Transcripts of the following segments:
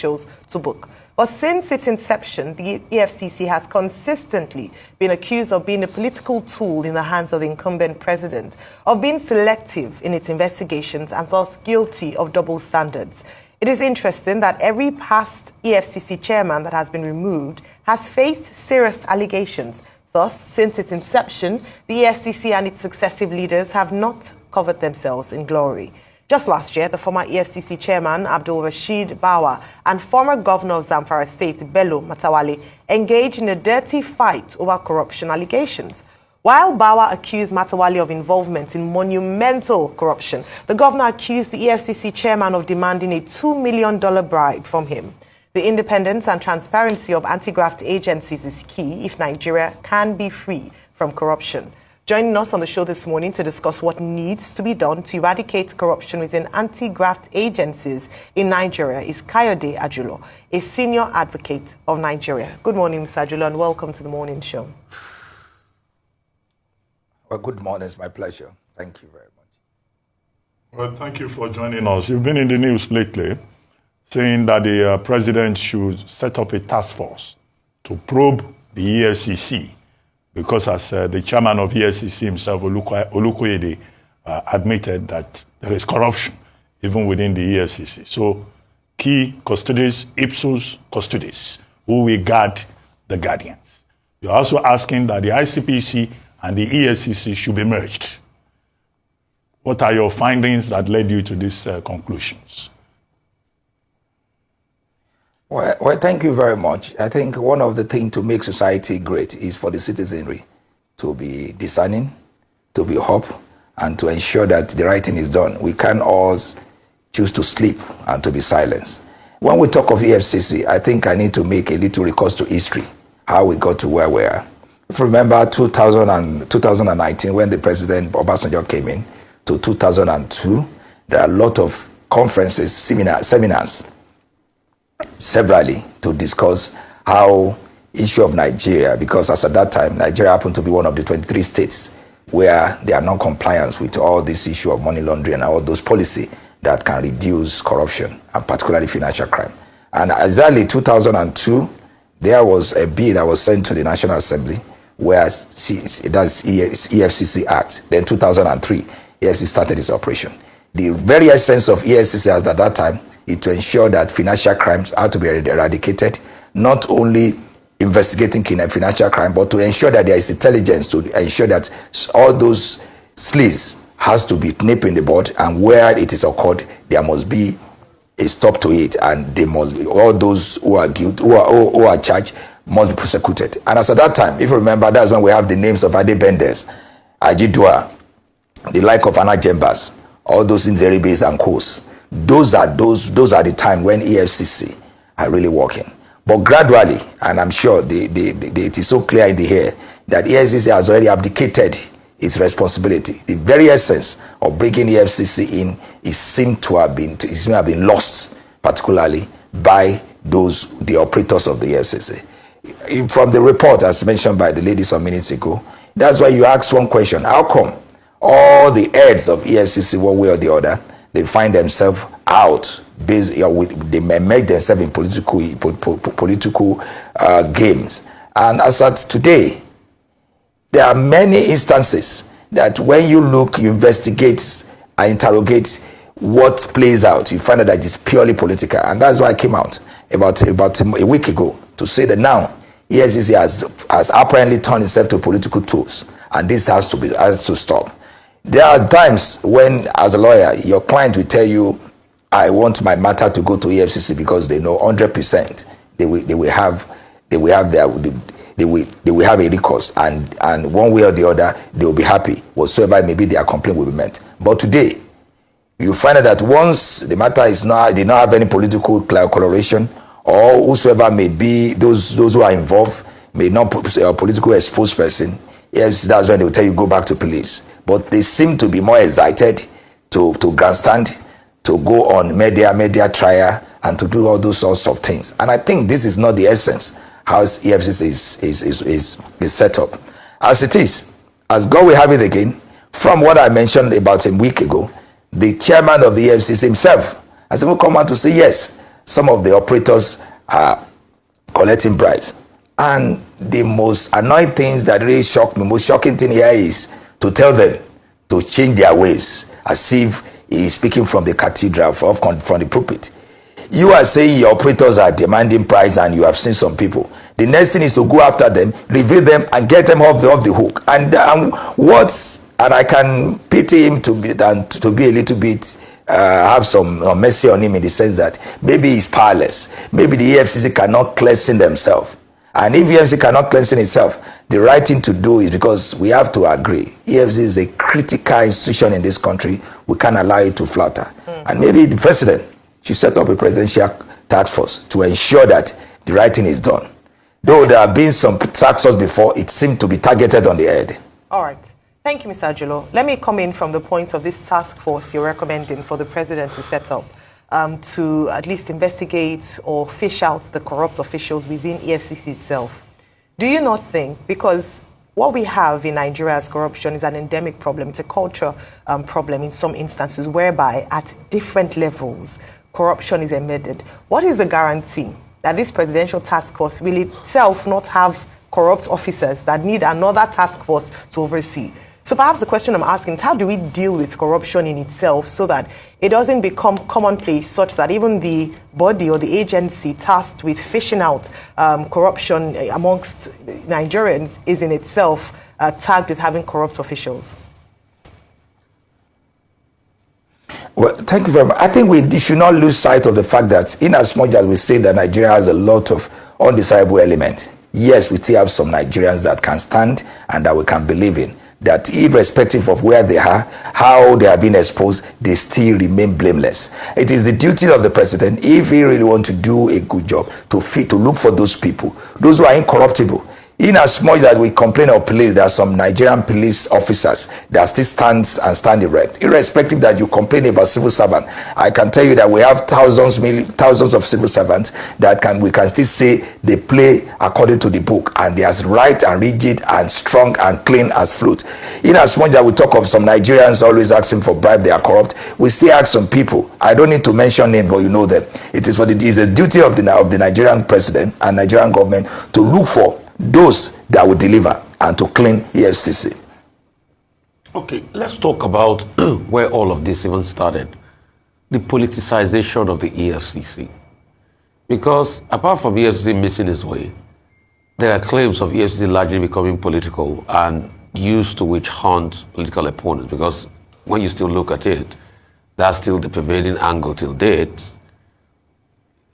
officials to book. But since its inception, the EFCC has consistently been accused of being a political tool in the hands of the incumbent president, of being selective in its investigations and thus guilty of double standards. It is interesting that every past EFCC chairman that has been removed has faced serious allegations. Thus, since its inception, the EFCC and its successive leaders have not covered themselves in glory. Just last year, the former EFCC chairman, Abdul Rashid Bawa, and former governor of Zamfara State, Bello Matawale, engaged in a dirty fight over corruption allegations. While Bawa accused Matawale of involvement in monumental corruption, the governor accused the EFCC chairman of demanding a $2 million bribe from him. The independence and transparency of anti-graft agencies is key if Nigeria can be free from corruption. Joining us on the show this morning to discuss what needs to be done to eradicate corruption within anti-graft agencies in Nigeria is Kayode Ajulo, a senior advocate of Nigeria. Good morning, Mr. Ajulo, and welcome to the morning show. Well, good morning. It's my pleasure. Thank you very much. Well, thank you for joining us. You've been in the news lately saying that the president should set up a task force to probe the EFCC because, as the chairman of EFCC himself, Olukoyede, admitted that there is corruption even within the EFCC. So, key custodies, ipsos custodies, who will guard the guardians. You're also asking that the ICPC and the EFCC should be merged. What are your findings that led you to these conclusions? Well, thank you very much. I think one of the things to make society great is for the citizenry to be discerning, to be hope, and to ensure that the right thing is done. We can't all choose to sleep and to be silenced. When we talk of EFCC, I think I need to make a little recourse to history, how we got to where we are. If you remember 2019, when the President Obasanjo came in, to 2002, there are a lot of conferences, seminars, severally to discuss how issue of Nigeria, because as at that time, Nigeria happened to be one of the 23 states where they are non-compliance with all this issue of money laundering and all those policy that can reduce corruption and particularly financial crime. And exactly 2002, there was a bill that was sent to the National Assembly where that's EFCC Act. Then 2003, EFCC started its operation. The very essence of EFCC at that time is to ensure that financial crimes are to be eradicated, not only investigating financial crime, but to ensure that there is intelligence to ensure that all those sleaze has to be nipped in the bud, and where it is occurred, there must be a stop to it, and they must be, all those who are guilty, who are charged, must be prosecuted. And as at that time, if you remember, that's when we have the names of Ade Bendes, Ajidua, the like of Anna Jembas, all those in Zeribes and Coast. Those are the time when EFCC are really working. But gradually, and I'm sure it is so clear in the air that EFCC has already abdicated its responsibility. The very essence of bringing EFCC in is seemed to have been lost, particularly by the operators of the EFCC. From the report, as mentioned by the lady some minutes ago, that's why you ask one question: how come all the heads of EFCC, one way or the other, they find themselves out, they may make themselves in political games? And as at today, there are many instances that when you look, you investigate and interrogate what plays out, you find out that it's purely political. And that's why I came out about a week ago to say that now EFCC has apparently turned itself to political tools, and this has to stop. There are times when, as a lawyer, your client will tell you, I want my matter to go to EFCC because they know 100% they will have a recourse, and one way or the other they will be happy whatsoever maybe their complaint will be met. But today, you find out that once the matter did not have any political coloration, or whosoever may be those who are involved may not put a political exposed person, yes, that's when they will tell you go back to police. But they seem to be more excited to grandstand, to go on media trial, and to do all those sorts of things. And I think this is not the essence how EFCC is set up. As it is, as God will have it again, from what I mentioned about a week ago, the chairman of the EFCC himself has even come out to say, yes, some of the operators are collecting bribes. And the most annoying things that really shock me, most shocking thing here is to tell them to change their ways, as if he's speaking from the cathedral, from the pulpit. You are saying your operators are demanding price and you have seen some people. The next thing is to go after them, reveal them, and get them off the hook. And I can pity him to be a little bit, have some mercy on him in the sense that maybe he's powerless. Maybe the EFCC cannot cleanse themselves. And if EFCC cannot cleanse itself, the right thing to do is, because we have to agree, EFCC is a critical institution in this country. We can't allow it to flutter. And maybe the president should set up a presidential task force to ensure that the right thing is done. Though there have been some task force before, it seemed to be targeted on the head. All right. Thank you, Mr. Ajulo. Let me come in from the point of this task force you're recommending for the president to set up to at least investigate or fish out the corrupt officials within EFCC itself. Do you not think, because what we have in Nigeria as corruption is an endemic problem, it's a culture problem in some instances, whereby at different levels, corruption is embedded. What is the guarantee that this presidential task force will itself not have corrupt officers that need another task force to oversee? So perhaps the question I'm asking is, how do we deal with corruption in itself so that it doesn't become commonplace, such that even the body or the agency tasked with fishing out corruption amongst Nigerians is in itself tagged with having corrupt officials? Well, thank you very much. I think we should not lose sight of the fact that, in as much as we say that Nigeria has a lot of undesirable elements, yes, we still have some Nigerians that can stand and that we can believe in, that irrespective of where they are, how they are being exposed, they still remain blameless. It is the duty of the president, if he really wants to do a good job, to look for those people, those who are incorruptible. In as much that we complain of police, there are some Nigerian police officers that still stand erect. Irrespective that you complain about civil servants, I can tell you that we have thousands of civil servants that we can still say they play according to the book, and they are as right and rigid and strong and clean as flute. In as much that we talk of some Nigerians always asking for bribe, they are corrupt, we still ask some people. I don't need to mention names, but you know them. It is the duty of the Nigerian president and Nigerian government to look for those that will deliver and to clean EFCC. Okay, let's talk about where all of this even started. The politicization of the EFCC. Because apart from EFCC missing its way, there are claims of EFCC largely becoming political and used to witch hunt political opponents. Because when you still look at it, that's still the prevailing angle till date.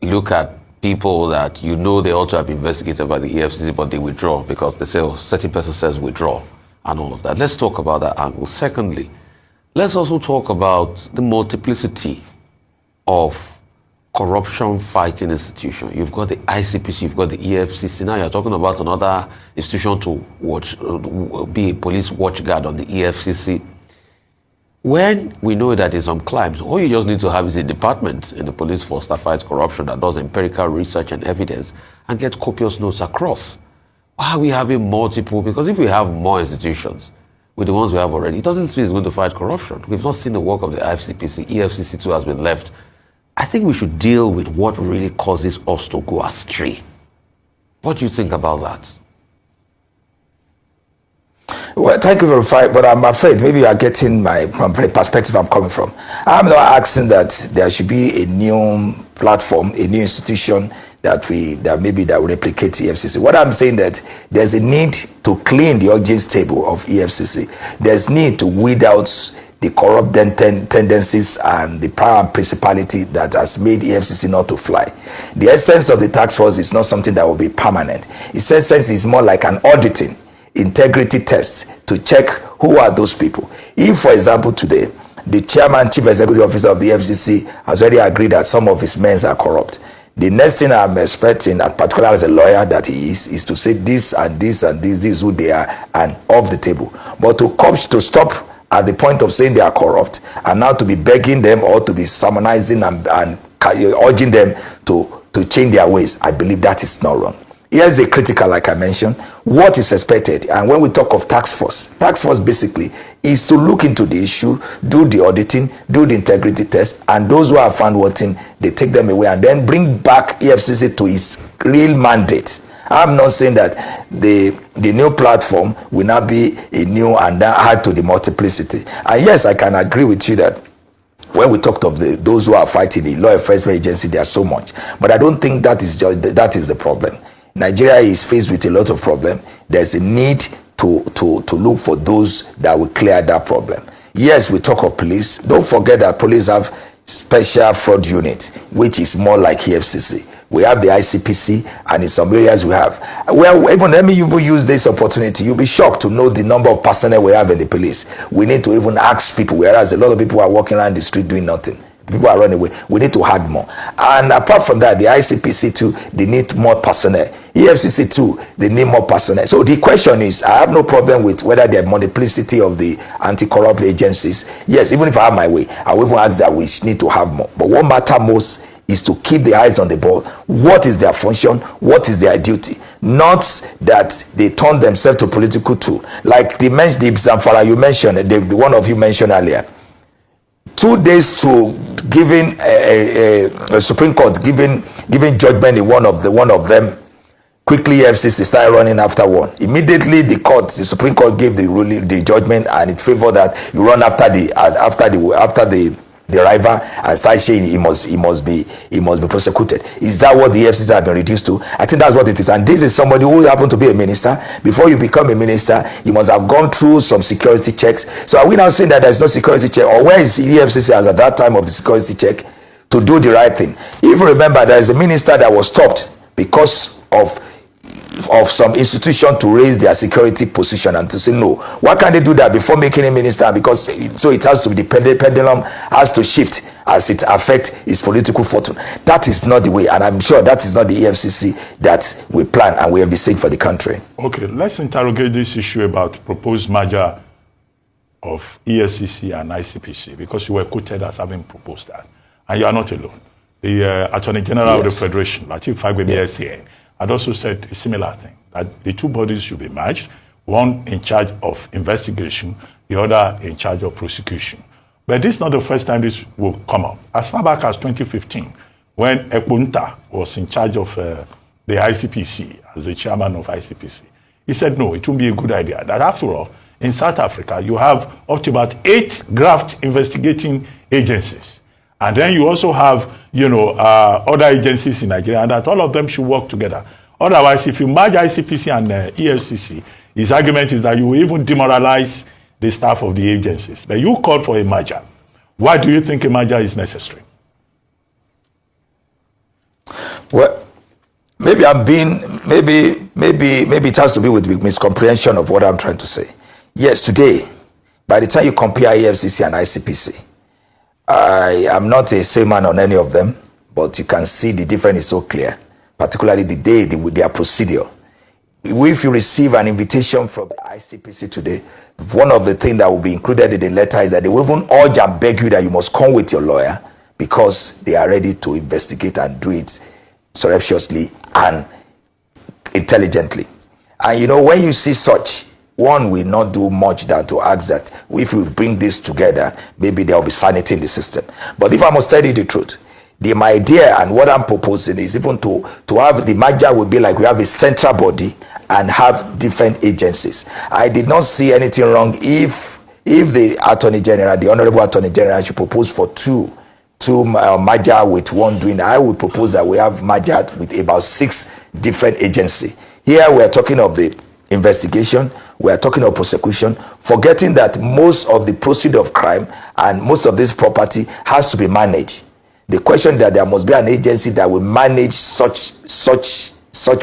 You look at people that you know they ought to have investigated by the EFCC, but they withdraw because they say, oh, certain person says withdraw and all of that. Let's talk about that angle. Secondly, let's also talk about the multiplicity of corruption fighting institutions. You've got the ICPC, you've got the EFCC. Now you're talking about another institution to be a police watchguard on the EFCC. When we know that in some climes, all you just need to have is a department in the police force that fights corruption, that does empirical research and evidence, and get copious notes across. Why are we having multiple? Because if we have more institutions with the ones we have already, it doesn't mean it's going to fight corruption. We've not seen the work of the IFCPC. EFCC too has been left. I think we should deal with what really causes us to go astray. What do you think about that? Well, thank you very much, but I'm afraid maybe you are getting from the perspective I'm coming from. I'm not asking that there should be a new platform, a new institution that will replicate EFCC. What I'm saying that there's a need to clean the audience table of EFCC. There's need to weed out the corrupt tendencies and the power and principality that has made EFCC not to fly. The essence of the task force is not something that will be permanent. Its essence is more like an auditing integrity test to check who are those people. If, for example, today, the chairman, chief executive officer of the FCC has already agreed that some of his men are corrupt, the next thing I'm expecting, particularly as a lawyer that he is to say this and this and this is who they are and off the table. But to stop at the point of saying they are corrupt and now to be begging them or to be sermonizing and urging them to change their ways, I believe that is not wrong. Here's the critical, like I mentioned, what is expected. And when we talk of task force basically is to look into the issue, do the auditing, do the integrity test, and those who are found wanting, they take them away and then bring back EFCC to its real mandate. I'm not saying that the new platform will not be a new and add to the multiplicity. And yes, I can agree with you that when we talked of those who are fighting the law enforcement agency, there are so much. But I don't think that is the problem. Nigeria is faced with a lot of problem. There's a need to look for those that will clear that problem. Yes, we talk of police. Don't forget that police have special fraud unit, which is more like EFCC. We have the ICPC, and in some areas we have. Well, even let me even use this opportunity. You'll be shocked to know the number of personnel we have in the police. We need to even ask people, whereas a lot of people are walking around the street doing nothing. People are running away. We need to add more. And apart from that, the ICPC too, they need more personnel. EFCC too, they need more personnel. So the question is, I have no problem with whether there are multiplicity of the anti-corrupt agencies. Yes, even if I have my way, I will even ask that we need to have more. But what matters most is to keep the eyes on the ball. What is their function? What is their duty? Not that they turn themselves to political tool. Like the Zamfara you mentioned, the one of you mentioned earlier. 2 days to giving a Supreme Court giving judgment in one of them. Quickly, FCC started running after one. Immediately, the Supreme Court gave the judgment, and it favored that you run after the rival and start saying he must be prosecuted. Is that what the EFCC has been reduced to? I think that's what it is. And this is somebody who happened to be a minister. Before you become a minister, you must have gone through some security checks. So are we now saying that there's no security check, or where is the EFCC as at that time of the security check to do the right thing? If you remember, there is a minister that was stopped because of some institution to raise their security position and to say no. Why can't they do that before making a minister? Because so it has to be, the pendulum has to shift as it affects his political fortune. That is not the way, and I'm sure that is not the EFCC that we plan and we envisage for the country. Okay, let's interrogate this issue about proposed merger of EFCC and ICPC, because you were quoted as having proposed that, and you are not alone. The Attorney General of the Federation, Lateef Fagbemi, had also said a similar thing, that the two bodies should be merged, one in charge of investigation, the other in charge of prosecution. But this is not the first time this will come up. As far back as 2015, when Ekpunta was in charge of the ICPC, as the chairman of ICPC, he said, no, it won't be a good idea. That after all, in South Africa, you have up to about 8 graft investigating agencies. And then you also have, other agencies in Nigeria, and that all of them should work together. Otherwise, if you merge ICPC and EFCC, his argument is that you will even demoralize the staff of the agencies. But you called for a merger. Why do you think a merger is necessary? Well, maybe it has to be with miscomprehension of what I'm trying to say. Yes, today, by the time you compare EFCC and ICPC, I am not a sayman on any of them, but you can see the difference is so clear, particularly the day with their procedure. If you receive an invitation from the ICPC today, one of the things that will be included in the letter is that they will even urge and beg you that you must come with your lawyer, because they are ready to investigate and do it surreptitiously and intelligently. And when you see such, one will not do much than to ask that if we bring this together, maybe there will be sanity in the system. But if I must tell you the truth, my idea and what I'm proposing is even to have the merger would be like we have a central body and have different agencies. I did not see anything wrong if the Attorney General, the Honorable Attorney General, should propose for two merger with one doing. I would propose that we have merger with about 6 different agencies. Here we are talking of the investigation, we are talking of prosecution, forgetting that most of the proceeds of crime and most of this property has to be managed. The question that there must be an agency that will manage such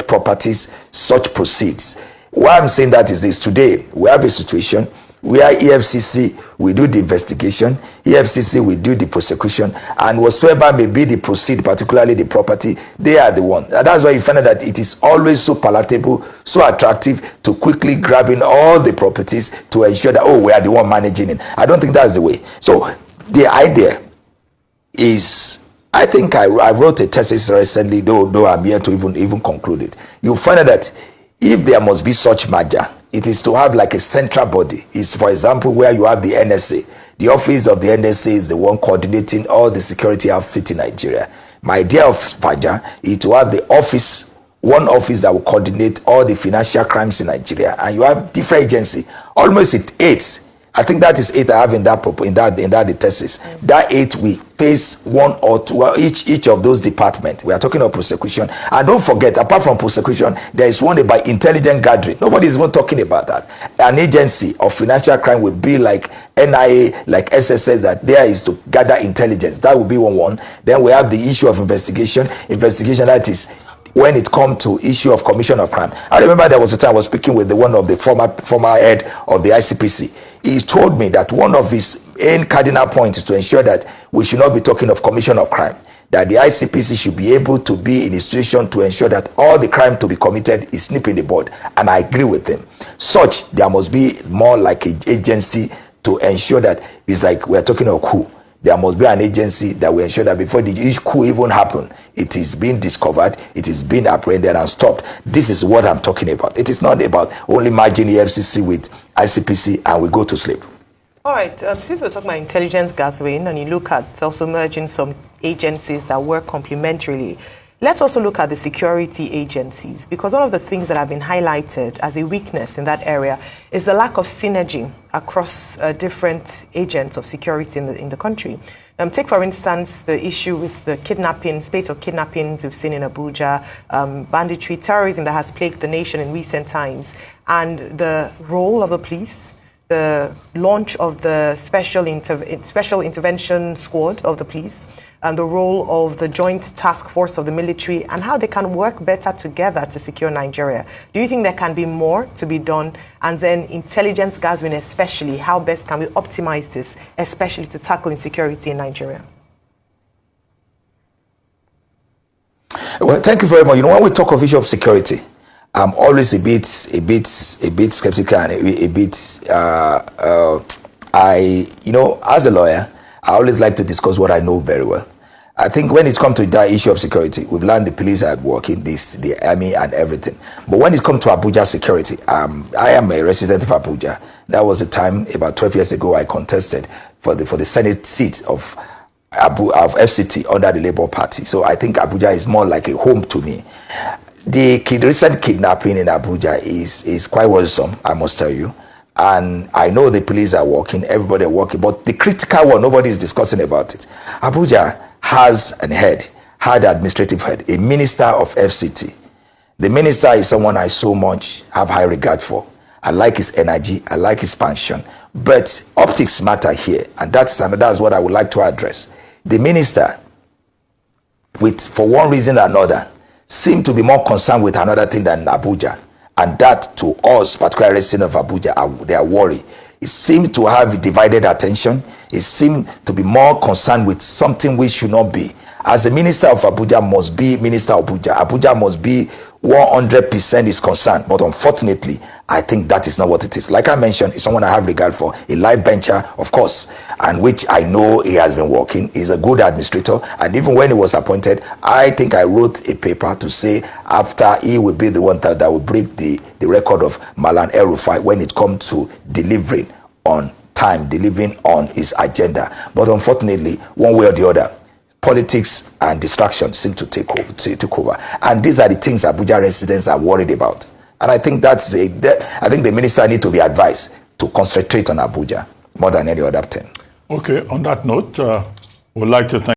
properties, such proceeds. Why I'm saying that is this: today we have a situation where EFCC will do the investigation, EFCC will do the prosecution, and whatsoever may be the proceed, particularly the property, they are the ones. And that's why you find out that it is always so palatable, so attractive to quickly grabbing all the properties to ensure that, we are the one managing it. I don't think that's the way. So the idea is, I think I wrote a thesis recently, though I'm here to even conclude it. You'll find out that if there must be such merger, it is to have like a central body. It's, for example, where you have the NSA. The office of the NSA is the one coordinating all the security outfit in Nigeria. My idea of Faja is to have the office, one office that will coordinate all the financial crimes in Nigeria, and you have different agencies, almost 8. I think that is 8 I have in that the thesis. That 8 we face 1 or 2 each of those departments. We are talking of prosecution, and don't forget, apart from prosecution, there is one about intelligence gathering. Nobody is even talking about that. An agency of financial crime will be like NIA, like SSS, that there is to gather intelligence. That will be one. Then we have the issue of investigation. That is when it comes to issue of commission of crime. I remember there was a time I was speaking with one of the former head of the ICPC. He told me that one of his main cardinal points is to ensure that we should not be talking of commission of crime, that the ICPC should be able to be in a situation to ensure that all the crime to be committed is nipped in the bud. And I agree with them. Such, there must be more like an agency to ensure that it's like we're talking of coup. There must be an agency that will ensure that before each coup even happen, it is being discovered, it is being apprehended and stopped. This is what I'm talking about. It is not about only merging EFCC with ICPC and we go to sleep. All right, since we're talking about intelligence gathering and you look at also merging some agencies that work complementarily, let's also look at the security agencies, because one of the things that have been highlighted as a weakness in that area is the lack of synergy across different agents of security in the country. Take, for instance, the issue with the kidnapping, spate of kidnappings we've seen in Abuja, banditry, terrorism that has plagued the nation in recent times, and the role of the police, the launch of the special intervention squad of the police, and the role of the joint task force of the military, and how they can work better together to secure Nigeria. Do you think there can be more to be done? And then intelligence gathering especially, how best can we optimize this, especially to tackle insecurity in Nigeria? Well, thank you very much. You know, when we talk of issue of security, I'm always a bit skeptical and as a lawyer, I always like to discuss what I know very well. I think when it comes to that issue of security, we've learned the police are working, the army and everything. But when it comes to Abuja security, I am a resident of Abuja. That was a time about 12 years ago I contested for the Senate seat of FCT under the Labour Party. So I think Abuja is more like a home to me. The recent kidnapping in Abuja is quite worrisome, I must tell you. And I know the police are working, everybody are working, but the critical one, nobody is discussing about it. Abuja has had administrative head, a minister of FCT. The minister is someone I so much have high regard for. I like his energy, I like his passion, but optics matter here, and that's what I would like to address. The minister, for one reason or another, seemed to be more concerned with another thing than Abuja. And that, to us, particularly residents of Abuja, they are worried. It seemed to have divided attention. It seemed to be more concerned with something which should not be. As a minister of Abuja must be minister of Abuja. Abuja must be 100% is concerned. But unfortunately, I think that is not what it is. Like I mentioned, it's someone I have regard for, a life bencher, of course, and which I know he has been working. He's a good administrator. And even when he was appointed, I think I wrote a paper to say after he will be the one that will break the record of Malan El-Rufai when it comes to delivering on time, delivering on his agenda. But unfortunately, one way or the other, politics and distraction seem to take over. And these are the things Abuja residents are worried about. And I think I think the minister needs to be advised to concentrate on Abuja more than any other thing. Okay, on that note, we'd like to thank